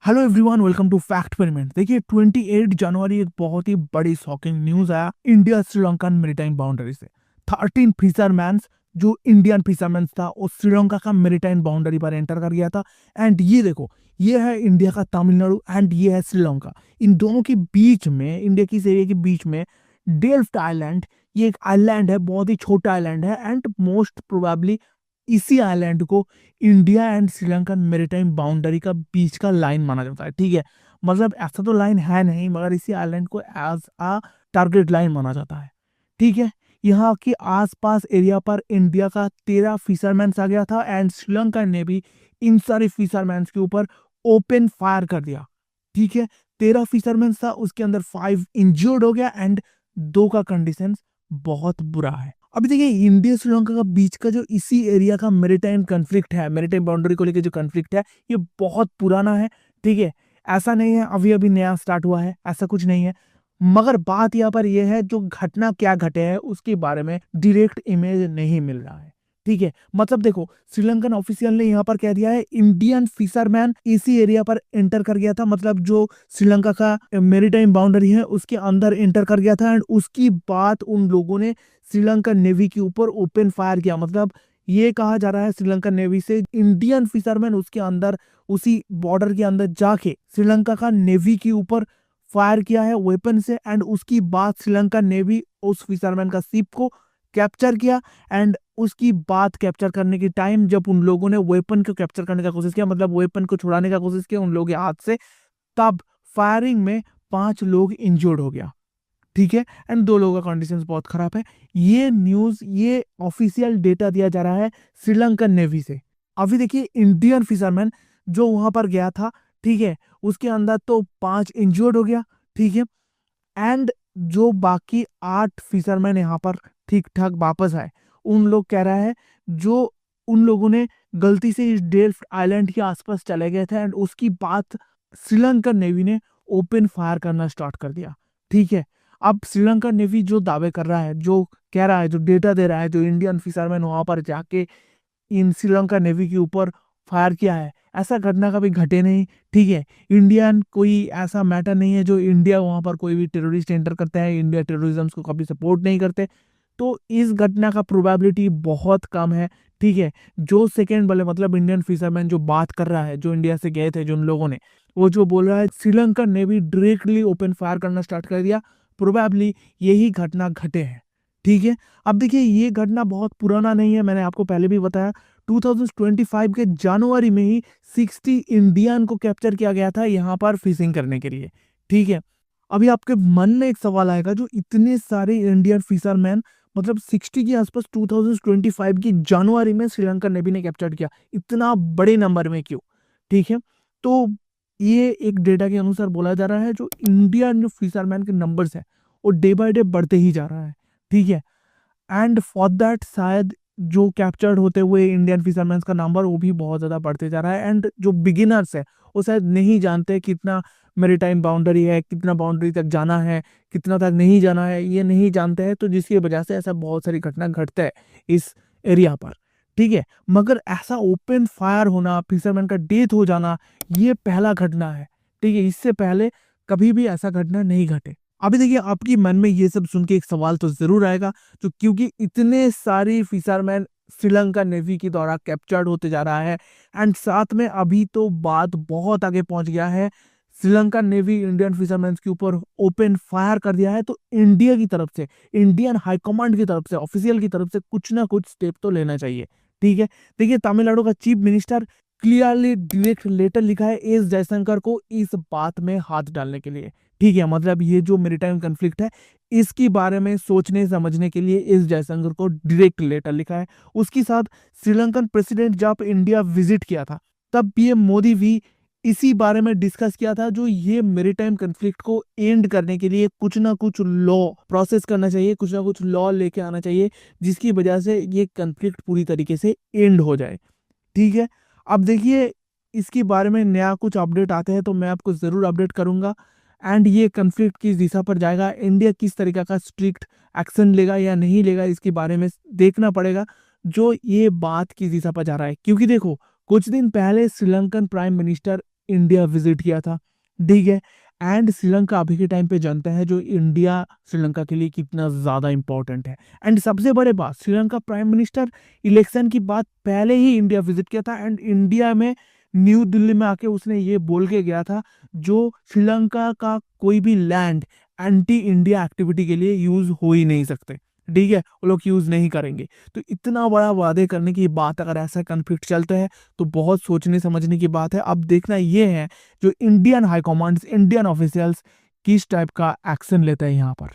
Hello everyone, welcome to fact experiment. देखिए 28 जनवरी एक बहुत ही बड़ी शॉकिंग न्यूज आया इंडिया श्रीलंकन मेरीटाइम बाउंड्री से। 13 फिशरमैन जो इंडियन फिशरमैन था वो श्रीलंका का मेरीटाइम बाउंड्री पर एंटर कर गया था। एंड ये देखो, ये है इंडिया का तमिलनाडु एंड ये है श्रीलंका। इन दोनों के बीच में, इंडिया की इस एरिया के बीच में डेल्फ्ट आइलैंड, ये एक आइलैंड है, बहुत ही छोटा आइलैंड है। एंड मोस्ट प्रोबेबली इसी आइलैंड को India and Sri Lanka maritime boundary का बीच का लाइन माना जाता है। ठीक है, मतलब ऐसा तो लाइन है नहीं, मगर इसी आइलैंड को एज अ टारगेट लाइन माना जाता है। ठीक है, यहाँ के आसपास एरिया पर इंडिया का 13 फिशरमैन आ गया था एंड श्रीलंका ने भी इन सारे फिशरमैन के ऊपर ओपन फायर कर दिया। ठीक है, 13 फिशरमैन था, उसके अंदर 5 इंजर्ड हो गया एंड 2 का कंडीशन बहुत बुरा है। अभी देखिए, इंडिया श्रीलंका का बीच का जो इसी एरिया का मेरीटाइम कन्फ्लिक्ट है, मेरीटाइम बाउंड्री को लेकर जो कन्फ्लिक्ट है, ये बहुत पुराना है। ठीक है, ऐसा नहीं है अभी अभी नया स्टार्ट हुआ है, ऐसा कुछ नहीं है। मगर बात यहाँ पर यह है, जो घटना क्या घटे है उसके बारे में डायरेक्ट इमेज नहीं मिल रहा है। ठीक है, मतलब देखो, श्रीलंकन ऑफिशियल ने यहाँ पर कह दिया है इंडियन फिशरमैन इसी एरिया पर एंटर कर गया था, मतलब जो श्रीलंका का मेरीटाइम बाउंड्री है उसके अंदर एंटर कर गया था। एंड उसकी बात उन लोगों ने श्रीलंका नेवी के ऊपर ओपन फायर किया। मतलब ये कहा जा रहा है श्रीलंका नेवी से, इंडियन फिशरमैन उसके अंदर, उसी बॉर्डर के अंदर जाके श्रीलंका का नेवी के ऊपर फायर किया है वेपन से। एंड उसकी बाद श्रीलंका नेवी उस फिशरमैन का शिप को कैप्चर किया। एंड उसकी बात कैप्चर करने के टाइम जब उन लोगों ने वेपन को कैप्चर करने का कोशिश किया, मतलब वेपन को छुड़ाने का कोशिश किया उन लोगों के हाथ से, तब फायरिंग में 5 लोग इंजर्ड हो गया। ठीक है, एंड 2 लोगों का कंडीशंस बहुत खराब है। ये न्यूज, ये ऑफिशियल डेटा दिया जा रहा है श्रीलंकन नेवी से। अभी देखिए, इंडियन फिशरमैन जो वहां पर गया था, ठीक है, उसके अंदर तो 5 इंजर्ड हो गया। ठीक है, एंड जो बाकी 8 फिशरमैन यहाँ पर ठीक ठाक वापस आए, उन लोग कह रहा है जो उन लोगों ने गलती से इस डेल्फ्ट आइलैंड के आसपास चले गए थे एंड उसकी बात श्रीलंकन नेवी ने ओपन फायर करना स्टार्ट कर दिया। ठीक है, अब श्रीलंका नेवी जो दावे कर रहा है, जो कह रहा है, जो डेटा दे रहा है, जो इंडियन फिशरमैन वहां पर जाके इन श्रीलंका नेवी के ऊपर फायर किया है, ऐसा घटना कभी घटे नहीं। ठीक है, इंडियन कोई ऐसा मैटर नहीं है जो इंडिया वहां पर कोई भी टेररिस्ट एंटर करते हैं, इंडिया टेररिज्म को कभी सपोर्ट नहीं करते। तो इस घटना का प्रोबेबिलिटी बहुत कम है। ठीक है, जो सेकेंड वाले, मतलब इंडियन फिशरमैन जो बात कर रहा है, जो इंडिया से गए थे जो उन लोगों ने, वो जो बोल रहा है श्रीलंका ने भी डायरेक्टली ओपन फायर करना स्टार्ट कर दिया, प्रोबेबली यही घटना घटे हैं। ठीक है, अब देखिए, ये घटना बहुत पुराना नहीं है, मैंने आपको पहले भी बताया। 2025 के जनवरी में ही 60 इंडियन को कैप्चर किया गया था यहाँ पर फिशिंग करने के लिए। ठीक है, अभी आपके मन में एक सवाल आएगा, जो इतने सारे इंडियन फिशरमैन, मतलब 60 के आसपास 2025 की जनवरी में श्रीलंका नेवी ने कैप्चर किया, इतना बड़े नंबर में क्यों? ठीक है, तो ये एक डेटा के अनुसार बोला जा रहा है, जो इंडियन जो फिशरमैन के नंबर्स है वो डे बाय डे बढ़ते ही जा रहा है। ठीक है, एंड फॉर दैट शायद जो कैप्चर्ड होते हुए इंडियन फिशरमैन का नंबर वो भी बहुत ज़्यादा बढ़ते जा रहा है। एंड जो बिगिनर्स है वो शायद नहीं जानते कितना मेरीटाइम बाउंड्री है, कितना बाउंड्री तक जाना है, कितना तक नहीं जाना है, ये नहीं जानते हैं। तो जिसकी वजह से ऐसा बहुत सारी घटना घटता है इस एरिया पर। ठीक है, मगर ऐसा ओपन फायर होना, फिशरमैन का डेथ हो जाना, ये पहला घटना है। ठीक है, इससे पहले कभी भी ऐसा घटना नहीं घटे। अभी देखिए, आपकी मन में ये सब सुन के एक सवाल तो जरूर आएगा, तो क्योंकि इतने सारे फिशरमैन श्रीलंका नेवी के द्वारा कैप्चर्ड होते जा रहा है एंड साथ में अभी तो बात बहुत आगे पहुंच गया है, श्रीलंका नेवी इंडियन फिशरमैन के ऊपर ओपन फायर कर दिया है, तो इंडिया की तरफ से, इंडियन हाई कमांड की तरफ से, ऑफिशियल की तरफ से कुछ ना कुछ स्टेप तो लेना चाहिए। ठीक है, देखिए, तमिलनाडु का chief minister clearly direct letter लिखा है एस जयशंकर को इस बात में हाथ डालने के लिए। ठीक है, मतलब ये जो मेरीटाइम कन्फ्लिक्ट है, इसके बारे में सोचने समझने के लिए एस जयशंकर को डायरेक्ट लेटर लिखा है। उसके साथ श्रीलंकन प्रेसिडेंट जब इंडिया विजिट किया था, तब पीएम मोदी भी इसी बारे में डिस्कस किया था, जो ये मेरीटाइम कन्फ्लिक्ट को एंड करने के लिए कुछ ना कुछ लॉ प्रोसेस करना चाहिए, कुछ ना कुछ लॉ लेके आना चाहिए, जिसकी वजह से ये कन्फ्लिक्ट पूरी तरीके से एंड हो जाए। ठीक है, अब देखिए, इसके बारे में नया कुछ अपडेट आते हैं तो मैं आपको ज़रूर अपडेट करूंगा। एंड ये कन्फ्लिक्ट किस दिशा पर जाएगा, इंडिया किस तरीके का स्ट्रिक्ट एक्शन लेगा या नहीं लेगा, इसके बारे में देखना पड़ेगा, जो ये बात किस दिशा पर जा रहा है। क्योंकि देखो, कुछ दिन पहले Sri Lankan prime minister India visit किया था, ठीक है। एंड श्रीलंका अभी के टाइम पे जानता है जो इंडिया श्रीलंका के लिए कितना ज़्यादा इंपॉर्टेंट है। एंड सबसे बड़े बात, श्रीलंका प्राइम मिनिस्टर इलेक्शन की बात पहले ही इंडिया विजिट किया था एंड इंडिया में न्यू दिल्ली में आके उसने ये बोल के गया था जो श्रीलंका का कोई भी लैंड एंटी इंडिया एक्टिविटी के लिए यूज हो ही नहीं सकते, ठीक है, वो लोग यूज नहीं करेंगे। तो इतना बड़ा वादे करने की बात अगर ऐसा कन्फ्लिक्ट चलता है तो बहुत सोचने समझने की बात है। अब देखना ये है जो Indian high commands, Indian officials किस टाइप का एक्शन लेते हैं यहाँ पर।